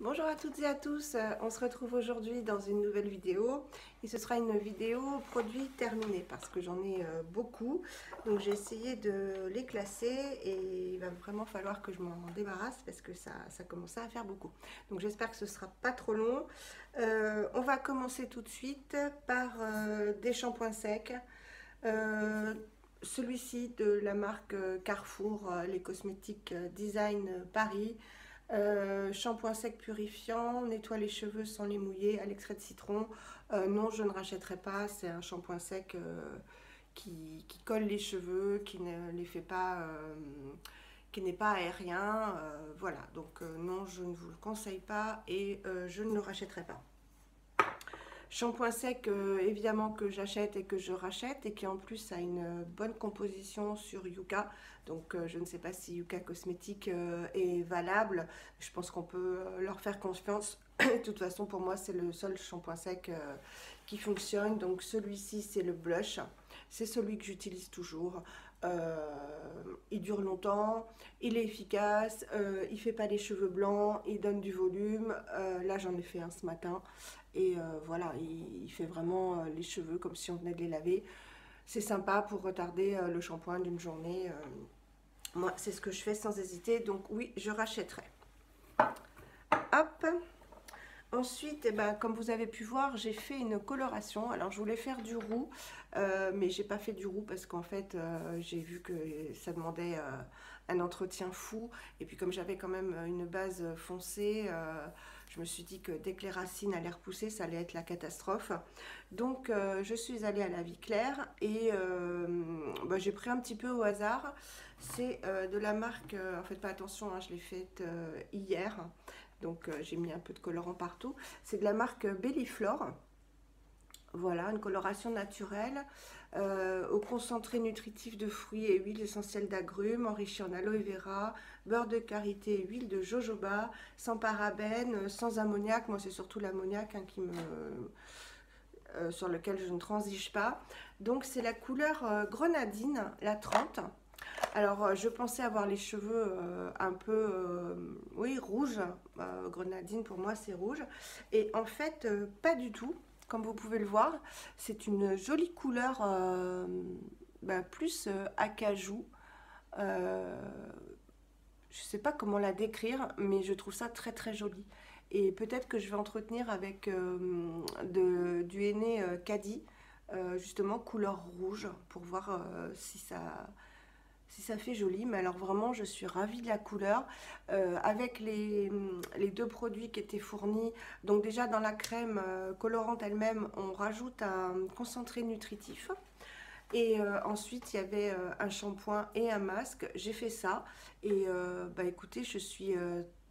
Bonjour à toutes et à tous, on se retrouve aujourd'hui dans une nouvelle vidéo et ce sera une vidéo produit terminé parce que j'en ai beaucoup, donc j'ai essayé de les classer et il va vraiment falloir que je m'en débarrasse parce que ça commençait à faire beaucoup. Donc j'espère que ce sera pas trop long. On va commencer tout de suite par des shampoings secs. Celui-ci de la marque Carrefour, les cosmétiques Design Paris. Shampoing sec purifiant, nettoie les cheveux sans les mouiller à l'extrait de citron. Non, je ne rachèterai pas, c'est un shampoing sec qui colle les cheveux, qui ne les fait pas, qui n'est pas aérien. Voilà, donc non, je ne vous le conseille pas et je ne le rachèterai pas. Shampoing sec, évidemment que j'achète et que je rachète et qui en plus a une bonne composition sur Yuka. Donc je ne sais pas si Yuka Cosmétique est valable. Je pense qu'on peut leur faire confiance. De toute façon, pour moi, c'est le seul shampoing sec qui fonctionne. Donc celui-ci, c'est le blush. C'est celui que j'utilise toujours. Il dure longtemps, il est efficace, il fait pas les cheveux blancs, il donne du volume. Là, j'en ai fait un ce matin. Et voilà, il fait vraiment les cheveux comme si on venait de les laver. C'est sympa pour retarder le shampoing d'une journée. Moi, c'est ce que je fais sans hésiter. Donc oui, je rachèterai. Hop. Ensuite, eh ben, comme vous avez pu voir, j'ai fait une coloration. Alors, je voulais faire du roux, mais j'ai pas fait du roux parce qu'en fait, j'ai vu que ça demandait un entretien fou. Et puis, comme j'avais quand même une base foncée, je me suis dit que dès que les racines allaient repousser, ça allait être la catastrophe. Donc, je suis allée à la Vie Claire et bah, j'ai pris un petit peu au hasard. C'est de la marque, en fait, pas attention, hein, je l'ai faite hier. Donc j'ai mis un peu de colorant partout. C'est de la marque Belliflore. Voilà, une coloration naturelle au concentré nutritif de fruits et huiles essentielles d'agrumes, enrichi en aloe vera, beurre de karité et huile de jojoba, sans parabènes, sans ammoniac. Moi, c'est surtout l'ammoniac hein, sur lequel je ne transige pas. Donc, c'est la couleur grenadine, la 30. Alors, je pensais avoir les cheveux un peu, oui, rouges. Grenadine, pour moi, c'est rouge. Et en fait, pas du tout. Comme vous pouvez le voir, c'est une jolie couleur, plus acajou. Euh, je ne sais pas comment la décrire, mais je trouve ça très très joli. Et peut-être que je vais entretenir avec du henné Caddy, justement couleur rouge, pour voir si ça fait joli. Mais alors vraiment, je suis ravie de la couleur. Avec les deux produits qui étaient fournis, donc déjà dans la crème colorante elle-même, on rajoute un concentré nutritif. Et ensuite, il y avait un shampoing et un masque. J'ai fait ça. Et bah écoutez, je suis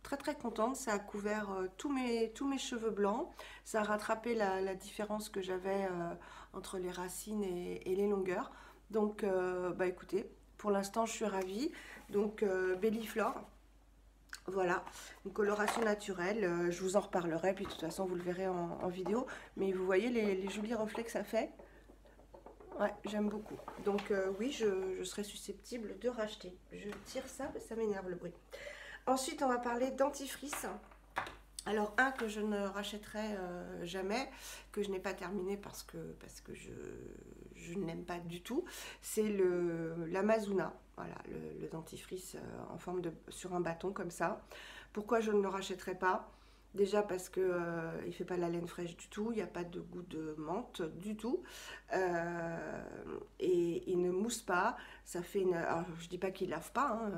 très très contente. Ça a couvert tous mes cheveux blancs. Ça a rattrapé la différence que j'avais entre les racines et les longueurs. Donc bah écoutez, pour l'instant, je suis ravie. Donc Belliflore. Voilà, une coloration naturelle, je vous en reparlerai, puis de toute façon vous le verrez en vidéo. Mais vous voyez les jolis reflets que ça fait. Ouais, j'aime beaucoup. Donc oui, je serais susceptible de racheter. Je tire ça, ça m'énerve le bruit. Ensuite, on va parler dentifrice. Alors un que je ne rachèterai jamais, que je n'ai pas terminé parce que je ne l'aime pas du tout, c'est l'Amazuna. Voilà, le dentifrice en forme sur un bâton comme ça. Pourquoi je ne le rachèterai pas? Déjà parce que il fait pas la laine fraîche du tout, il n'y a pas de goût de menthe du tout, et il ne mousse pas. Ça fait une. Alors, je dis pas qu'il lave pas, hein,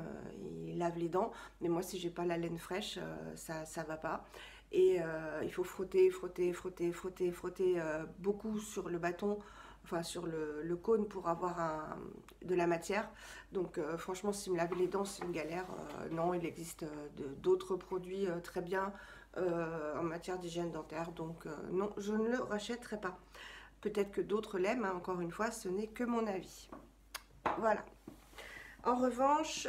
il lave les dents, mais moi si j'ai pas la laine fraîche, ça va pas. Et il faut frotter, frotter, frotter, frotter, frotter beaucoup sur le bâton, enfin sur le cône pour avoir de la matière. Donc franchement, si me laver les dents, c'est une galère. Non, il existe d'autres produits très bien en matière d'hygiène dentaire. Donc non, je ne le rachèterai pas. Peut-être que d'autres l'aiment, hein, encore une fois, ce n'est que mon avis. Voilà. En revanche,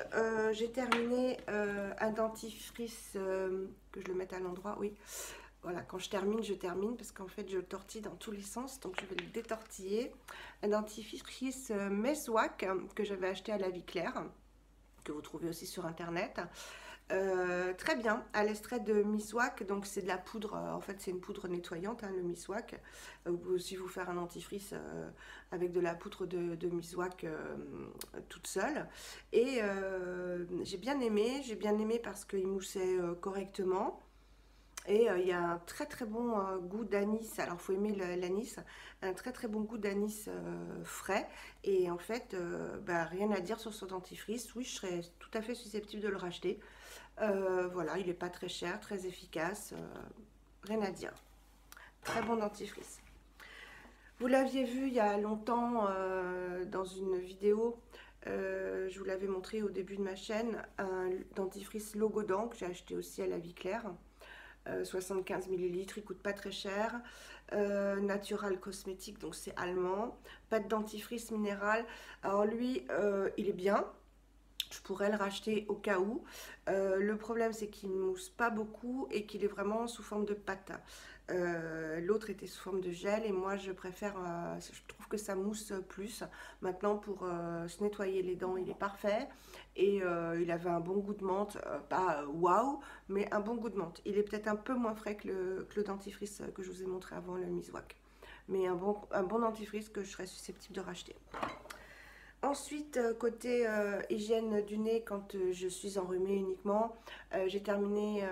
j'ai terminé un dentifrice, que je le mette à l'endroit, oui. Voilà, quand je termine parce qu'en fait je tortille dans tous les sens, donc je vais le détortiller. Un dentifrice Meswak que j'avais acheté à la Vie Claire, que vous trouvez aussi sur internet. Très bien, à l'extrait de Miswak, donc c'est de la poudre, en fait c'est une poudre nettoyante, hein, le Miswak. Vous pouvez aussi vous faire un dentifrice avec de la poudre de Miswak toute seule. Et j'ai bien aimé parce qu'il moussait correctement. Et il y a un très très bon goût d'anis. Alors, il faut aimer l'anis. Un très très bon goût d'anis frais. Et en fait, bah, rien à dire sur ce dentifrice. Oui, je serais tout à fait susceptible de le racheter. Voilà, il n'est pas très cher, très efficace. Rien à dire. Très bon dentifrice. Vous l'aviez vu il y a longtemps dans une vidéo. Je vous l'avais montré au début de ma chaîne. Un dentifrice Logodan que j'ai acheté aussi à la Vie Claire. 75 millilitres, il coûte pas très cher. Natural Cosmétique, donc c'est allemand. Pas de dentifrice minéral. Alors lui, il est bien. Je pourrais le racheter au cas où. Le problème, c'est qu'il ne mousse pas beaucoup et qu'il est vraiment sous forme de pâte. L'autre était sous forme de gel et moi, je préfère, je trouve que ça mousse plus. Maintenant, pour se nettoyer les dents, il est parfait. Et il avait un bon goût de menthe, pas waouh, mais un bon goût de menthe. Il est peut-être un peu moins frais que le dentifrice que je vous ai montré avant, le Miswak. Mais un bon dentifrice que je serais susceptible de racheter. Ensuite, côté hygiène du nez, quand je suis enrhumée uniquement, j'ai terminé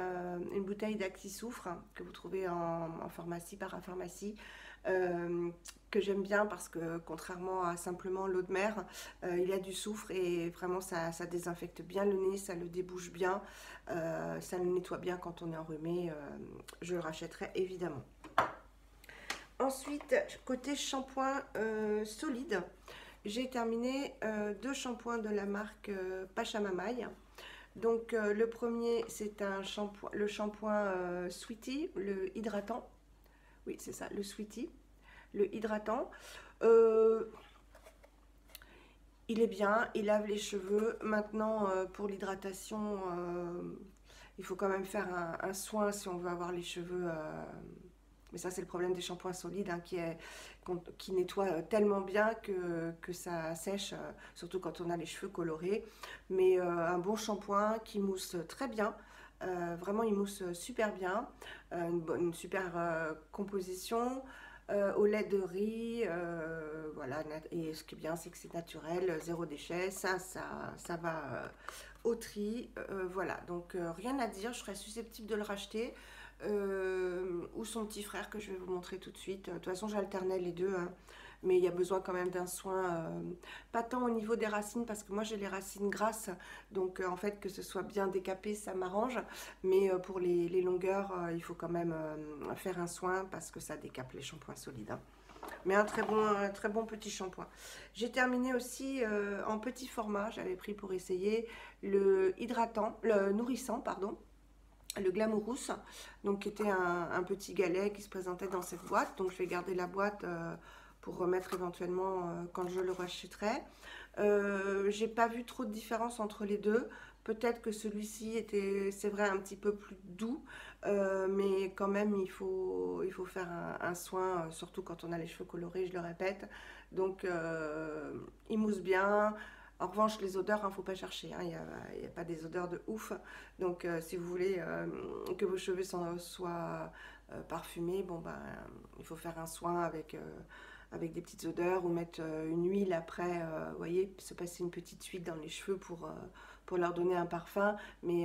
une bouteille d'Axi-Soufre que vous trouvez en pharmacie, parapharmacie, que j'aime bien parce que contrairement à simplement l'eau de mer, il y a du soufre et vraiment ça désinfecte bien le nez, ça le débouche bien, ça le nettoie bien quand on est enrhumé. Je le rachèterai évidemment. Ensuite, côté shampoing solide, j'ai terminé deux shampoings de la marque Pachamamaï. Donc le premier, c'est le shampoing Sweetie, le hydratant. Oui, c'est ça, le Sweetie, le hydratant. Il est bien, il lave les cheveux. Maintenant, pour l'hydratation, il faut quand même faire un soin si on veut avoir les cheveux. Mais ça, c'est le problème des shampoings solides hein, qui nettoient tellement bien que ça sèche, surtout quand on a les cheveux colorés. Mais un bon shampoing qui mousse très bien. Vraiment, il mousse super bien. Une super composition. Au lait de riz, voilà. Et ce qui est bien, c'est que c'est naturel, zéro déchet. Ça va au tri. Voilà, donc rien à dire. Je serais susceptible de le racheter. Ou son petit frère que je vais vous montrer tout de suite. De toute façon, j'alternais les deux, hein, mais il y a besoin quand même d'un soin, pas tant au niveau des racines, parce que moi j'ai les racines grasses, donc en fait que ce soit bien décapé, ça m'arrange, mais pour les longueurs, il faut quand même faire un soin, parce que ça décape les shampoings solides. Hein. Mais un très bon petit shampoing. J'ai terminé aussi en petit format, j'avais pris pour essayer le nourrissant, pardon, le Glamourous, donc qui était un petit galet qui se présentait dans cette boîte. Donc je vais garder la boîte pour remettre éventuellement quand je le rachèterai. J'ai pas vu trop de différence entre les deux. Peut-être que celui-ci était, c'est vrai, un petit peu plus doux, mais quand même il faut faire un soin, surtout quand on a les cheveux colorés, je le répète. Donc il mousse bien. En revanche, les odeurs, il ne faut pas chercher, hein, il n'y a pas des odeurs de ouf. Donc, si vous voulez que vos cheveux soient parfumés, bon, ben, il faut faire un soin avec des petites odeurs ou mettre une huile après, vous voyez, se passer une petite huile dans les cheveux pour leur donner un parfum. Mais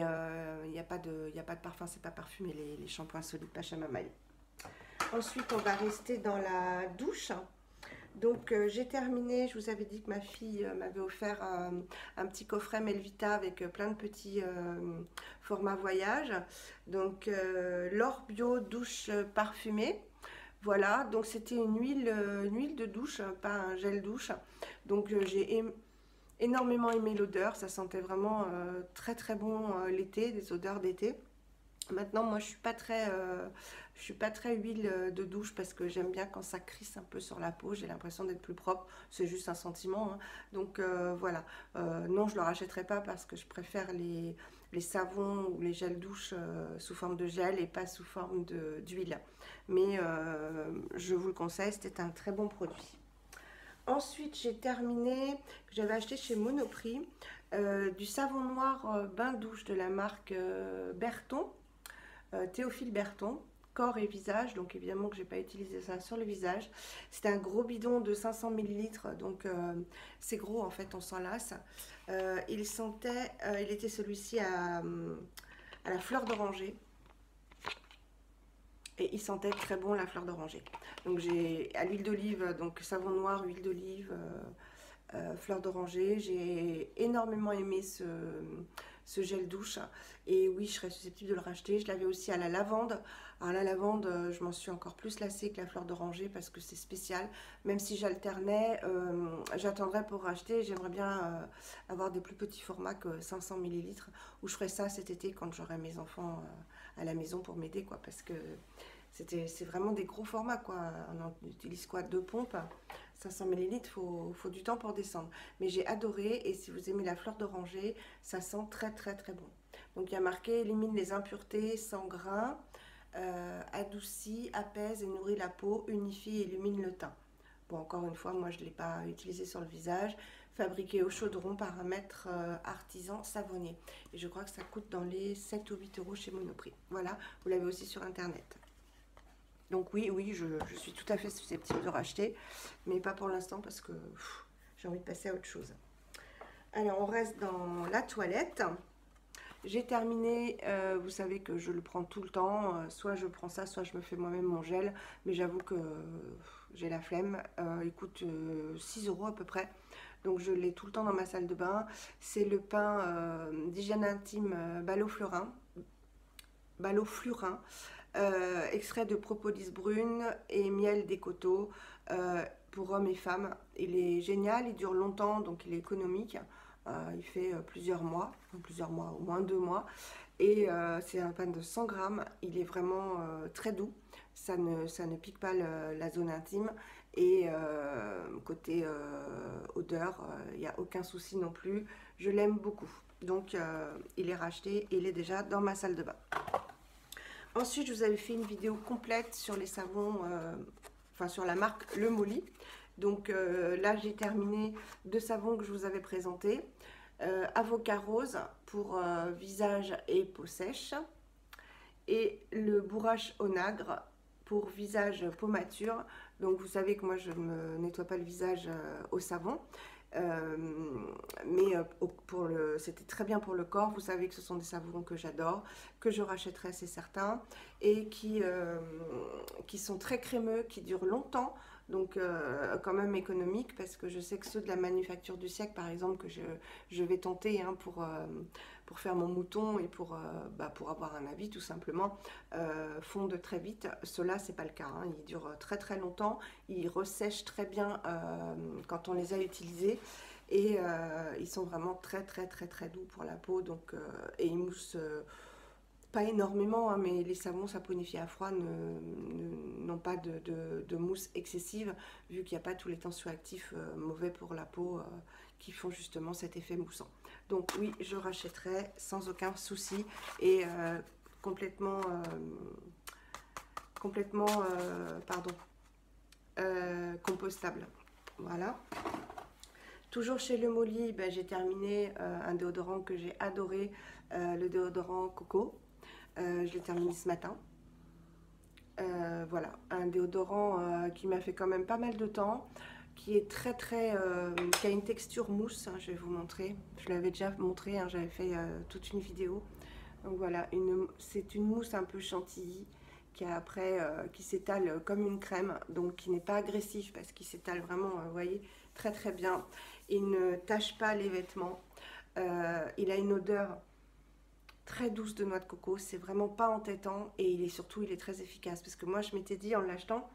il n'y a pas de parfum, c'est pas parfumé, les shampoings solides Pachamamaï. Ensuite, on va rester dans la douche. Donc j'ai terminé, je vous avais dit que ma fille m'avait offert un petit coffret Melvita avec plein de petits formats voyage. Donc l'Or Bio douche parfumée. Voilà, donc c'était une huile de douche, pas un gel douche. Donc j'ai énormément aimé l'odeur, ça sentait vraiment très très bon l'été, des odeurs d'été. Maintenant, moi, je suis pas très huile de douche parce que j'aime bien quand ça crisse un peu sur la peau. J'ai l'impression d'être plus propre. C'est juste un sentiment. Hein. Donc voilà. Non, je ne le rachèterai pas parce que je préfère les savons ou les gels douche sous forme de gel et pas sous forme d'huile. Mais je vous le conseille, c'était un très bon produit. Ensuite, j'ai terminé, j'avais acheté chez Monoprix Du savon noir bain douche de la marque Berton, Théophile Berton, corps et visage. Donc évidemment que j'ai pas utilisé ça sur le visage. C'était un gros bidon de 500 millilitres, donc c'est gros en fait, on s'en lasse. Il était celui-ci à la fleur d'oranger. Et il sentait très bon la fleur d'oranger. Donc j'ai à l'huile d'olive, donc savon noir, huile d'olive, fleur d'oranger. J'ai énormément aimé ce gel douche. Et oui, je serais susceptible de le racheter. Je l'avais aussi à la lavande. Alors la lavande, je m'en suis encore plus lassée que la fleur d'oranger parce que c'est spécial. Même si j'alternais, j'attendrai pour racheter. J'aimerais bien avoir des plus petits formats que 500 millilitres. Où je ferai ça cet été quand j'aurai mes enfants à la maison pour m'aider, quoi. Parce que c'est vraiment des gros formats, quoi. On utilise quoi, 2 pompes, 500 millilitres, faut du temps pour descendre. Mais j'ai adoré, et si vous aimez la fleur d'oranger, ça sent très très très bon. Donc il y a marqué élimine les impuretés sans grains, adoucit, apaise et nourrit la peau, unifie et illumine le teint. Bon, encore une fois, moi je ne l'ai pas utilisé sur le visage. Fabriqué au chaudron par un maître artisan savonnier. Et je crois que ça coûte dans les 7 ou 8 euros chez Monoprix. Voilà, vous l'avez aussi sur internet. Donc oui, je suis tout à fait susceptible de racheter, mais pas pour l'instant parce que j'ai envie de passer à autre chose. Alors on reste dans la toilette. J'ai terminé, vous savez que je le prends tout le temps, soit je prends ça, soit je me fais moi-même mon gel, mais j'avoue que j'ai la flemme. Il coûte 6 euros à peu près, donc je l'ai tout le temps dans ma salle de bain. C'est le pain d'hygiène intime Ballot-Flurin, extrait de propolis brune et miel d'écoto pour hommes et femmes. Il est génial, il dure longtemps, donc il est économique. Il fait plusieurs mois, au moins 2 mois. Et c'est un pain de 100 grammes. Il est vraiment très doux. Ça ne pique pas la zone intime. Et côté odeur, il n'y a aucun souci non plus. Je l'aime beaucoup. Donc il est racheté et il est déjà dans ma salle de bain. Ensuite, je vous avais fait une vidéo complète sur les savons, enfin sur la marque Le Molly. Donc là, j'ai terminé 2 savons que je vous avais présentés. Avocat rose pour visage et peau sèche. Et le bourrache onagre pour visage, peau mature. Donc vous savez que moi, je ne me nettoie pas le visage au savon. Mais c'était très bien pour le corps. Vous savez que ce sont des savons que j'adore, que je rachèterai, c'est certain, et qui sont très crémeux, qui durent longtemps, donc quand même économiques, parce que je sais que ceux de la manufacture du siècle, par exemple, que je vais tenter hein, pour faire mon mouton et pour avoir un avis tout simplement, fondent très vite. Ceux-là, c'est pas le cas, hein. Ils durent très très longtemps, ils ressèchent très bien quand on les a utilisés. Et ils sont vraiment très très très très doux pour la peau, donc, et ils moussent pas énormément, hein, mais les savons saponifiés à froid n'ont pas de mousse excessive, vu qu'il n'y a pas tous les tensioactifs mauvais pour la peau qui font justement cet effet moussant. Donc oui, je rachèterai sans aucun souci et complètement compostable. Voilà. Toujours chez Le Molly, ben, j'ai terminé un déodorant que j'ai adoré, le déodorant Coco. Je l'ai terminé ce matin. Voilà, un déodorant qui m'a fait quand même pas mal de temps, qui est très très, qui a une texture mousse, hein, je vais vous montrer. Je l'avais déjà montré, hein, j'avais fait toute une vidéo. Donc voilà, c'est une mousse un peu chantilly qui s'étale comme une crème, donc qui n'est pas agressif parce qu'il s'étale vraiment, vous voyez, très très bien. Il ne tache pas les vêtements. Il a une odeur très douce de noix de coco, c'est vraiment pas entêtant et il est très efficace parce que moi je m'étais dit en l'achetant,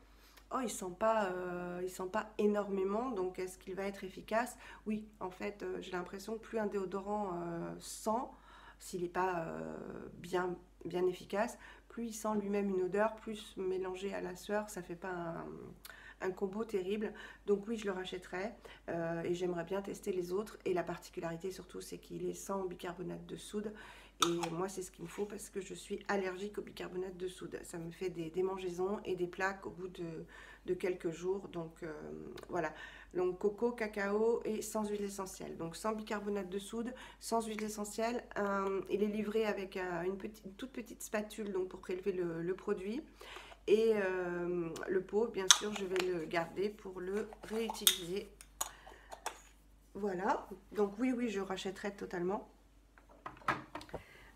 oh il sent pas énormément, donc est-ce qu'il va être efficace? Oui, en fait j'ai l'impression que plus un déodorant sent, s'il n'est pas bien efficace, plus il sent lui-même une odeur, plus mélangé à la sueur, ça fait pas un combo terrible. Donc oui, je le rachèterai et j'aimerais bien tester les autres. Et la particularité surtout, c'est qu'il est sans bicarbonate de soude. Et moi, c'est ce qu'il me faut parce que je suis allergique au bicarbonate de soude. Ça me fait des démangeaisons et des plaques au bout de quelques jours. Donc voilà, Donc coco, cacao et sans huile essentielle. Donc sans bicarbonate de soude, sans huile essentielle. Il est livré avec une toute petite spatule donc pour prélever le produit. Et le pot, bien sûr, je vais le garder pour le réutiliser. Voilà. Donc oui, je rachèterai totalement.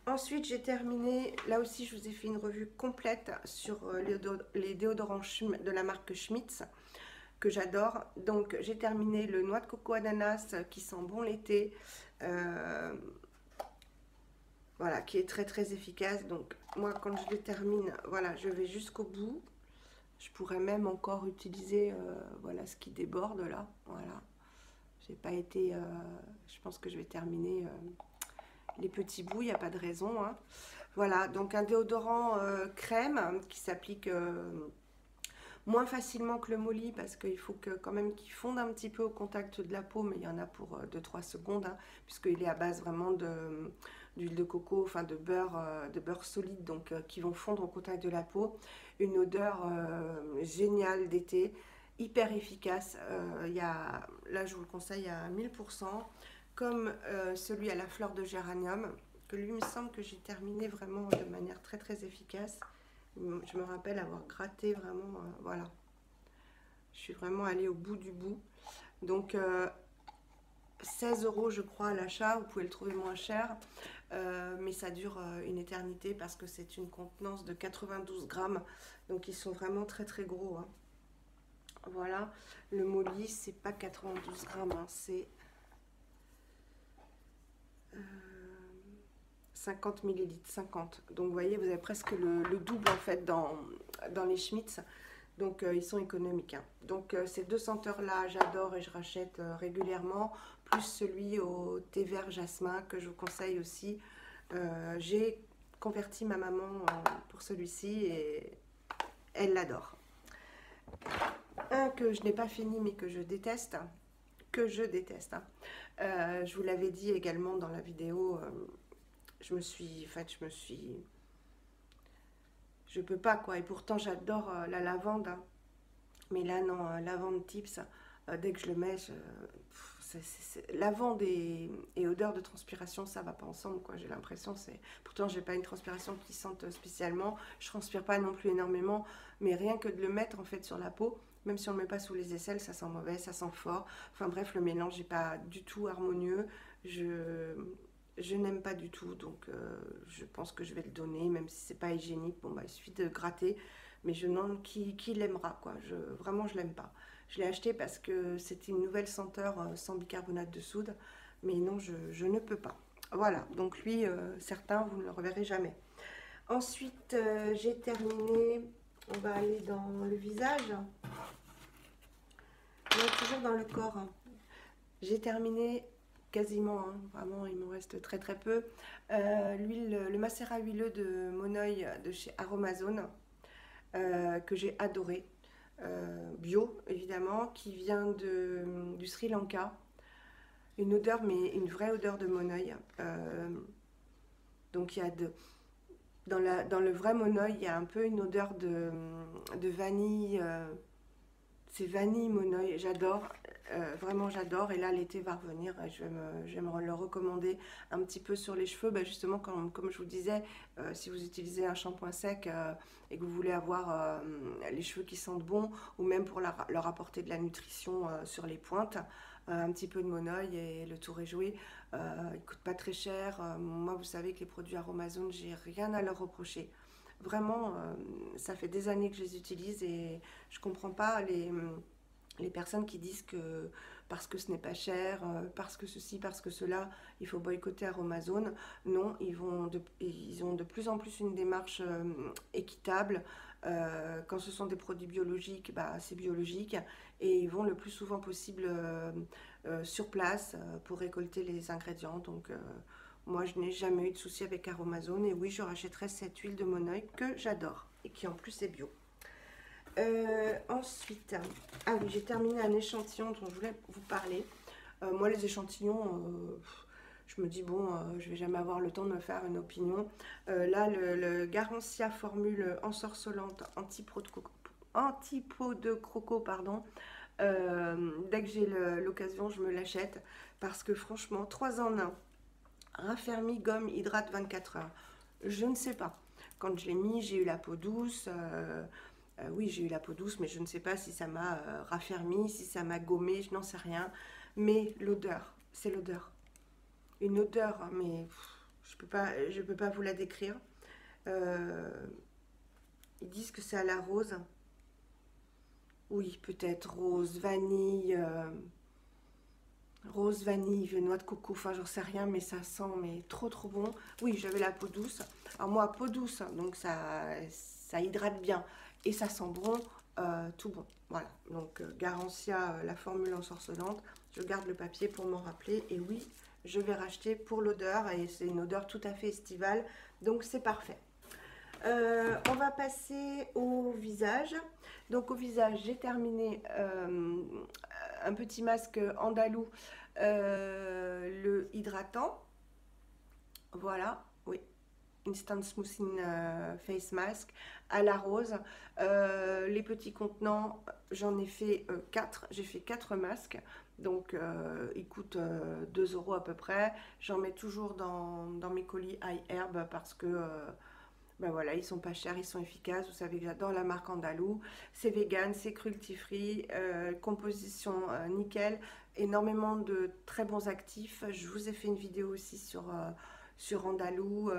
Ensuite, j'ai terminé, là aussi je vous ai fait une revue complète sur les déodorants de la marque Schmitz, que j'adore. Donc j'ai terminé le noix de coco ananas qui sent bon l'été, voilà, qui est très efficace. Donc moi quand je le termine, voilà, je vais jusqu'au bout. Je pourrais même encore utiliser voilà, ce qui déborde là, voilà. J'ai pas été, je pense que je vais terminer les petits bouts, il n'y a pas de raison, hein. Voilà, donc un déodorant crème qui s'applique moins facilement que le Molly parce qu'il faut quand même qu'il fonde un petit peu au contact de la peau, mais il y en a pour 2-3 secondes, hein, puisqu'il est à base vraiment d'huile de coco, enfin de beurre solide, donc qui vont fondre au contact de la peau. Une odeur géniale d'été, hyper efficace. Là, je vous le conseille à 1000%, comme celui à la fleur de géranium, que lui, il me semble que j'ai terminé vraiment de manière très efficace. Je me rappelle avoir gratté vraiment, voilà. Je suis vraiment allée au bout du bout. Donc 16 € je crois à l'achat, vous pouvez le trouver moins cher. Mais ça dure une éternité parce que c'est une contenance de 92 grammes. Donc ils sont vraiment très gros, hein. Voilà, le Molly c'est pas 92 grammes, hein, c'est 50 millilitres, 50. Donc vous voyez, vous avez presque le double en fait dans les Schmitz. Donc ils sont économiques, hein. Donc ces deux senteurs là j'adore et je rachète régulièrement, plus celui au thé vert jasmin que je vous conseille aussi. J'ai converti ma maman pour celui-ci et elle l'adore. Un que je n'ai pas fini mais que je déteste, hein. Je vous l'avais dit également dans la vidéo, je peux pas quoi, et pourtant j'adore la lavande, hein. Mais là non, lavande tips, dès que je le mets, lavande et odeur de transpiration, ça va pas ensemble quoi, j'ai l'impression. Pourtant j'ai pas une transpiration qui sente spécialement, je transpire pas non plus énormément, mais rien que de le mettre en fait sur la peau, même si on le met pas sous les aisselles, ça sent mauvais, ça sent fort. Enfin bref, le mélange n'est pas du tout harmonieux. Je n'aime pas du tout, donc je pense que je vais le donner, même si c'est pas hygiénique. Bon bah il suffit de gratter, mais je demande qui l'aimera quoi. Vraiment je l'aime pas. Je l'ai acheté parce que c'était une nouvelle senteur sans bicarbonate de soude, mais non, je ne peux pas. Voilà, donc lui, certains vous ne le reverrez jamais. Ensuite, j'ai terminé. On va aller dans le visage. Non, toujours dans le corps, hein. J'ai terminé quasiment, hein, vraiment il me reste très peu. Le macérat huileux de Monoi de chez Aromazone, que j'ai adoré. Bio évidemment, qui vient du Sri Lanka. Une odeur, mais une vraie odeur de Monoi. Donc il y a dans le vrai Monoi, il y a un peu une odeur de vanille. C'est vanille Monoi, j'adore, vraiment j'adore. Et là l'été va revenir, je vais me le recommander un petit peu sur les cheveux, bah, justement comme je vous disais, si vous utilisez un shampoing sec et que vous voulez avoir les cheveux qui sentent bon, ou même pour leur apporter de la nutrition sur les pointes, un petit peu de Monoi et le tour est joué. Il ne coûte pas très cher. Moi vous savez que les produits Aromazone, j'ai rien à leur reprocher. Vraiment, ça fait des années que je les utilise et je comprends pas les personnes qui disent que parce que ce n'est pas cher, parce que ceci, parce que cela, il faut boycotter Aromazone. Non, ils ont de plus en plus une démarche équitable. Quand ce sont des produits biologiques, bah, c'est biologique. Et ils vont le plus souvent possible sur place pour récolter les ingrédients. Donc moi, je n'ai jamais eu de souci avec Aromazone. Et oui, je rachèterai cette huile de Monoi que j'adore et qui en plus est bio. Ensuite, ah oui, j'ai terminé un échantillon dont je voulais vous parler. Moi, les échantillons, je me dis, bon, je vais jamais avoir le temps de me faire une opinion. Là, le Garancia formule ensorcelante anti-peau de croco, pardon. Dès que j'ai l'occasion, je me l'achète parce que franchement, 3 en 1, raffermi, gomme, hydrate 24 heures. Je ne sais pas. Quand je l'ai mis, j'ai eu la peau douce. Oui, j'ai eu la peau douce, mais je ne sais pas si ça m'a raffermi, si ça m'a gommé, je n'en sais rien. Mais l'odeur, c'est l'odeur. Une odeur, mais je peux pas vous la décrire. Euh, Ils disent que c'est à la rose. Oui, peut-être rose, vanille, noix de coco, enfin j'en sais rien, mais ça sent mais trop bon. Oui, j'avais la peau douce. Alors moi, peau douce, donc ça hydrate bien et ça sent bon, tout bon. Voilà, donc Garantia, la formule ensorcelante. Je garde le papier pour m'en rappeler. Et oui, je vais racheter pour l'odeur et c'est une odeur tout à fait estivale, donc c'est parfait. On va passer au visage. Donc au visage, j'ai terminé un petit masque andalou, le hydratant. Voilà, oui. Instant Smoothing Face Mask à la rose. Les petits contenants, j'en ai fait 4. J'ai fait 4 masques. Donc ils coûtent 2 € à peu près. J'en mets toujours dans mes colis iHerb parce que ben voilà, ils sont pas chers, ils sont efficaces. Vous savez que j'adore la marque Andalou. C'est vegan, c'est cruelty-free, composition nickel, énormément de très bons actifs. Je vous ai fait une vidéo aussi sur Andalou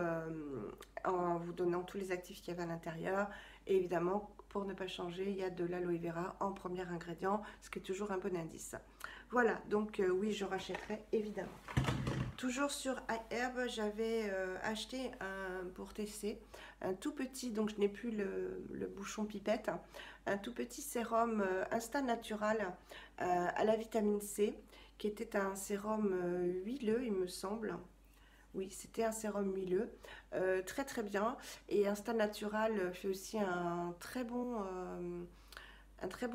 en vous donnant tous les actifs qu'il y avait à l'intérieur. Et évidemment, pour ne pas changer, il y a de l'aloe vera en premier ingrédient, ce qui est toujours un bon indice. Voilà, donc oui, je rachèterai évidemment. Toujours sur iHerb, j'avais acheté pour tester un tout petit, donc je n'ai plus le bouchon pipette, un tout petit sérum Instant Natural à la vitamine C, qui était un sérum huileux, il me semble. Oui, c'était un sérum huileux, très bien. Et Instant Natural fait aussi un très bon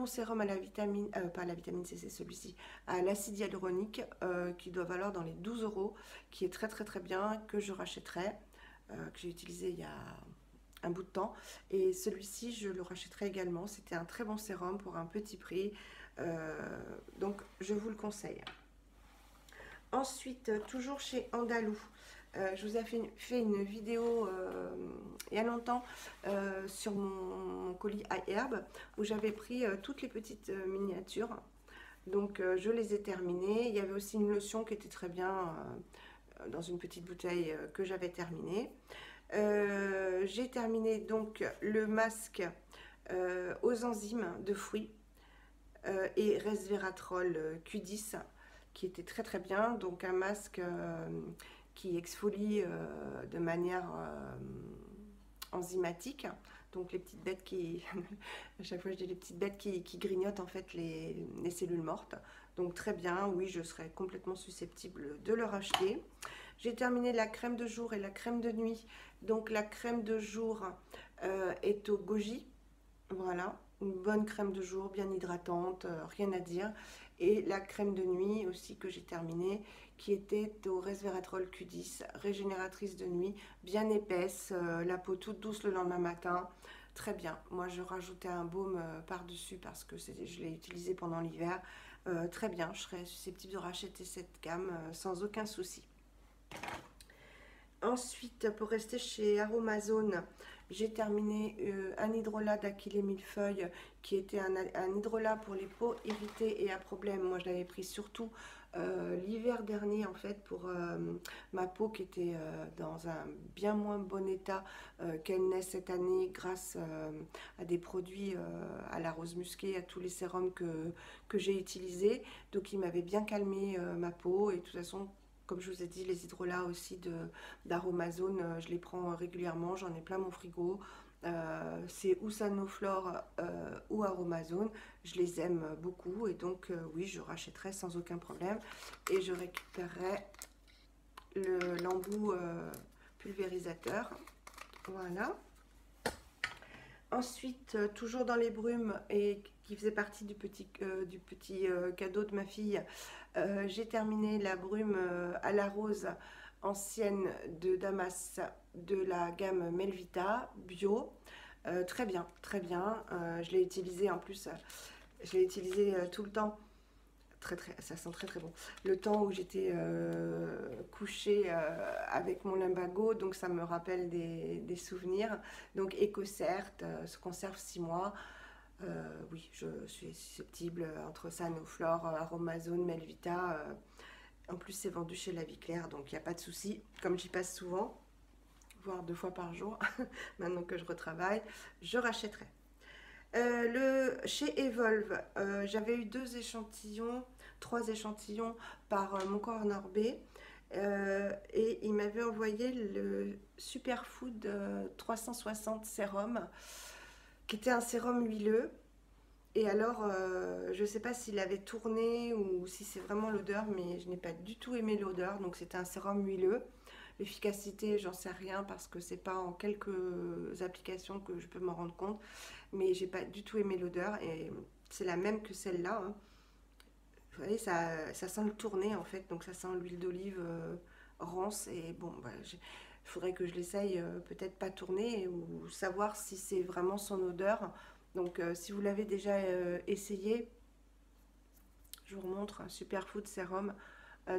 sérum à la vitamine, pas à la vitamine C, c'est celui-ci, à l'acide hyaluronique, qui doit valoir dans les 12 €, qui est très bien, que je rachèterai, que j'ai utilisé il y a un bout de temps. Et celui-ci, je le rachèterai également. C'était un très bon sérum pour un petit prix, donc je vous le conseille. Ensuite, toujours chez Andalou, je vous ai fait une vidéo il y a longtemps sur mon colis iHerb où j'avais pris toutes les petites miniatures. Donc je les ai terminées. Il y avait aussi une lotion qui était très bien dans une petite bouteille que j'avais terminée. J'ai terminé donc le masque aux enzymes de fruits et resveratrol Q10 qui était très bien. Donc un masque qui exfolie de manière enzymatique. Donc les petites bêtes qui, à chaque fois je dis les petites bêtes qui grignotent en fait les cellules mortes. Donc très bien, oui, je serais complètement susceptible de le racheter. J'ai terminé la crème de jour et la crème de nuit. Donc la crème de jour est au goji. Voilà, une bonne crème de jour, bien hydratante, rien à dire. Et la crème de nuit aussi que j'ai terminée, qui était au resveratrol Q10, régénératrice de nuit, bien épaisse, la peau toute douce le lendemain matin. Très bien. Moi, je rajoutais un baume par-dessus parce que je l'ai utilisé pendant l'hiver. Très bien, je serais susceptible de racheter cette gamme sans aucun souci. Ensuite, pour rester chez Aromazone, j'ai terminé un hydrolat d'Achillée millefeuille qui était un hydrolat pour les peaux irritées et à problème. Moi, je l'avais pris surtout l'hiver dernier en fait pour ma peau qui était dans un bien moins bon état qu'elle n'est cette année grâce à des produits à la rose musquée, à tous les sérums que j'ai utilisés. Donc, il m'avait bien calmé ma peau et de toute façon, comme je vous ai dit, les hydrolats aussi d'Aromazone, je les prends régulièrement, j'en ai plein mon frigo. C'est ou Sanoflore ou Aromazone, je les aime beaucoup et donc oui, je rachèterai sans aucun problème et je récupérerai l'embout pulvérisateur. Voilà. Ensuite, toujours dans les brumes et qui faisait partie du petit cadeau de ma fille, j'ai terminé la brume à la rose ancienne de Damas de la gamme Melvita bio. Très bien, très bien. Je l'ai utilisé en plus Je l'ai utilisé tout le temps. Ça sent très très bon. Le temps où j'étais couchée avec mon lumbago, donc ça me rappelle des souvenirs. Donc EcoCert se conserve 6 mois. Oui, je suis susceptible entre Sanoflore, Aromazone, Melvita. En plus, c'est vendu chez La Vie Claire, donc il n'y a pas de souci. Comme j'y passe souvent, voire 2 fois par jour, maintenant que je retravaille, je rachèterai. Chez Evolve, j'avais eu 2 échantillons, 3 échantillons par mon corner B. Et il m'avait envoyé le Superfood 360 sérum, qui était un sérum huileux. Et alors, je ne sais pas s'il avait tourné ou si c'est vraiment l'odeur, mais je n'ai pas du tout aimé l'odeur. Donc c'était un sérum huileux. L'efficacité, j'en sais rien parce que c'est pas en quelques applications que je peux m'en rendre compte. Mais j'ai pas du tout aimé l'odeur et c'est la même que celle-là, hein. Vous voyez, ça sent le tourné en fait, donc ça sent l'huile d'olive rance. Et bon, bah, il faudrait que je l'essaye, peut-être pas tourner ou savoir si c'est vraiment son odeur. Donc si vous l'avez déjà essayé, je vous remontre un Superfood Sérum.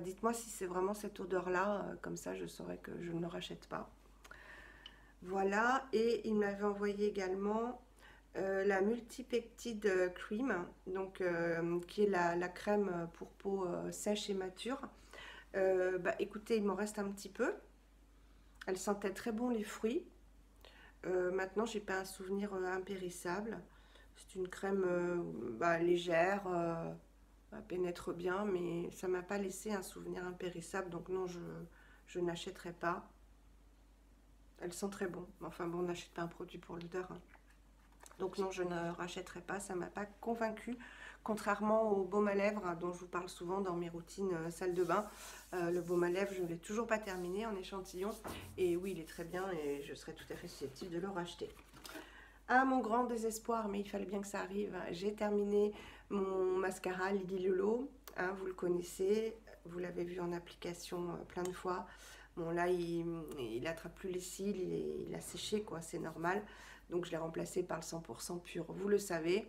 Dites-moi si c'est vraiment cette odeur-là, comme ça je saurais que je ne le rachète pas. Voilà, et il m'avait envoyé également la Multipeptide Cream, donc, qui est la crème pour peau sèche et mature. Bah, écoutez, il m'en reste un petit peu. Elle sentait très bon les fruits. Maintenant, j'ai pas un souvenir impérissable. C'est une crème bah, légère, pénètre bien, mais ça m'a pas laissé un souvenir impérissable, donc non, je n'achèterai pas. Elle sent très bon. Enfin bon, on n'achète pas un produit pour l'odeur, hein. Donc non, je ne rachèterai pas, ça ne m'a pas convaincue. Contrairement au baume à lèvres dont je vous parle souvent dans mes routines salle de bain. Le baume à lèvres, je ne l'ai toujours pas terminé en échantillon. Et oui, il est très bien et je serais tout à fait susceptible de le racheter. À mon grand désespoir, mais il fallait bien que ça arrive, j'ai terminé mon mascara Lily Lolo. Hein, vous le connaissez, vous l'avez vu en application plein de fois. Bon là, il attrape plus les cils, il a séché quoi, c'est normal. Donc je l'ai remplacé par le 100% pur, vous le savez.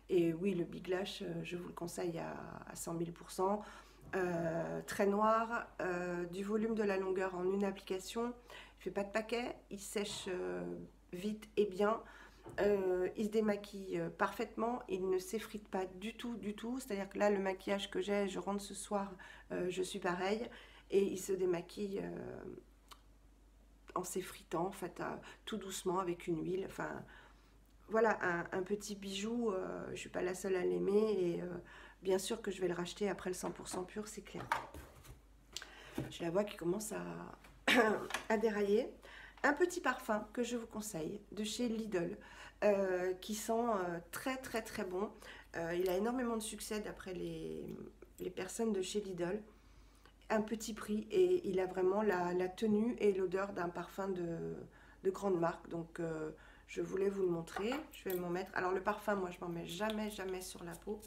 Et oui, le Big Lash, je vous le conseille à 100 000%. Très noir, du volume, de la longueur en une application. Il ne fait pas de paquet, il sèche vite et bien. Il se démaquille parfaitement, il ne s'effrite pas du tout, du tout. C'est-à-dire que là, le maquillage que j'ai, je rentre ce soir, je suis pareil. Et il se démaquille en s'effritant, en fait, tout doucement avec une huile. Enfin, voilà, un petit bijou, je ne suis pas la seule à l'aimer. Et bien sûr que je vais le racheter après le 100% pur, c'est clair. J'ai la voix qui commence à dérailler. Un petit parfum que je vous conseille de chez Lidl, qui sent très très très bon. Il a énormément de succès d'après les personnes de chez Lidl. Un petit prix et il a vraiment la tenue et l'odeur d'un parfum de grande marque. Donc je voulais vous le montrer. Je vais m'en mettre. Alors le parfum, moi je m'en mets jamais jamais sur la peau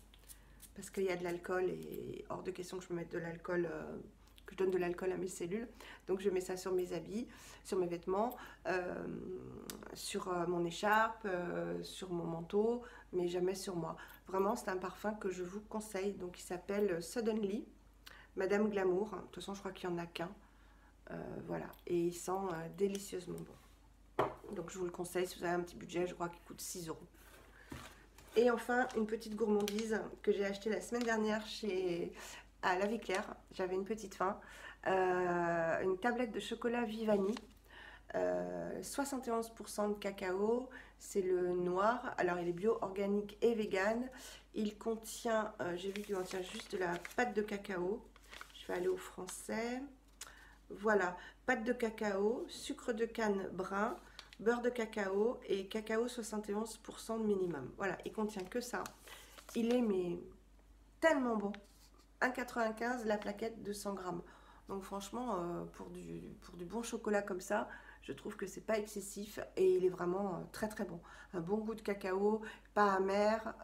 parce qu'il y a de l'alcool et hors de question que je me mette de l'alcool. Que je donne de l'alcool à mes cellules, donc je mets ça sur mes habits, sur mes vêtements, sur mon écharpe, sur mon manteau, mais jamais sur moi. Vraiment, c'est un parfum que je vous conseille, donc il s'appelle Suddenly, Madame Glamour. De toute façon, je crois qu'il n'y en a qu'un, voilà, et il sent délicieusement bon. Donc je vous le conseille si vous avez un petit budget, je crois qu'il coûte 6 €. Et enfin, une petite gourmandise que j'ai achetée la semaine dernière à La Vie Claire. J'avais une petite faim. Une tablette de chocolat Vivani. 71% de cacao. C'est le noir. Alors, il est bio, organique et vegan. Il contient, j'ai vu qu'il contient juste de la pâte de cacao. Je vais aller au français. Voilà, pâte de cacao, sucre de canne brun, beurre de cacao et cacao 71% de minimum. Voilà, il contient que ça. Il est mais tellement bon. 1,95 la plaquette de 100 grammes. Donc franchement, pour du bon chocolat comme ça, je trouve que c'est pas excessif et il est vraiment très très bon. Un bon goût de cacao, pas amer,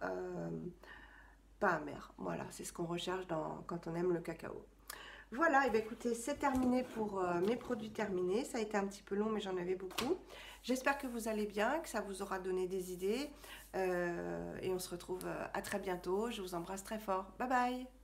pas amer. Voilà, c'est ce qu'on recherche quand on aime le cacao. Voilà, et bien écoutez, c'est terminé pour mes produits terminés. Ça a été un petit peu long, mais j'en avais beaucoup. J'espère que vous allez bien, que ça vous aura donné des idées. Et on se retrouve à très bientôt. Je vous embrasse très fort. Bye bye!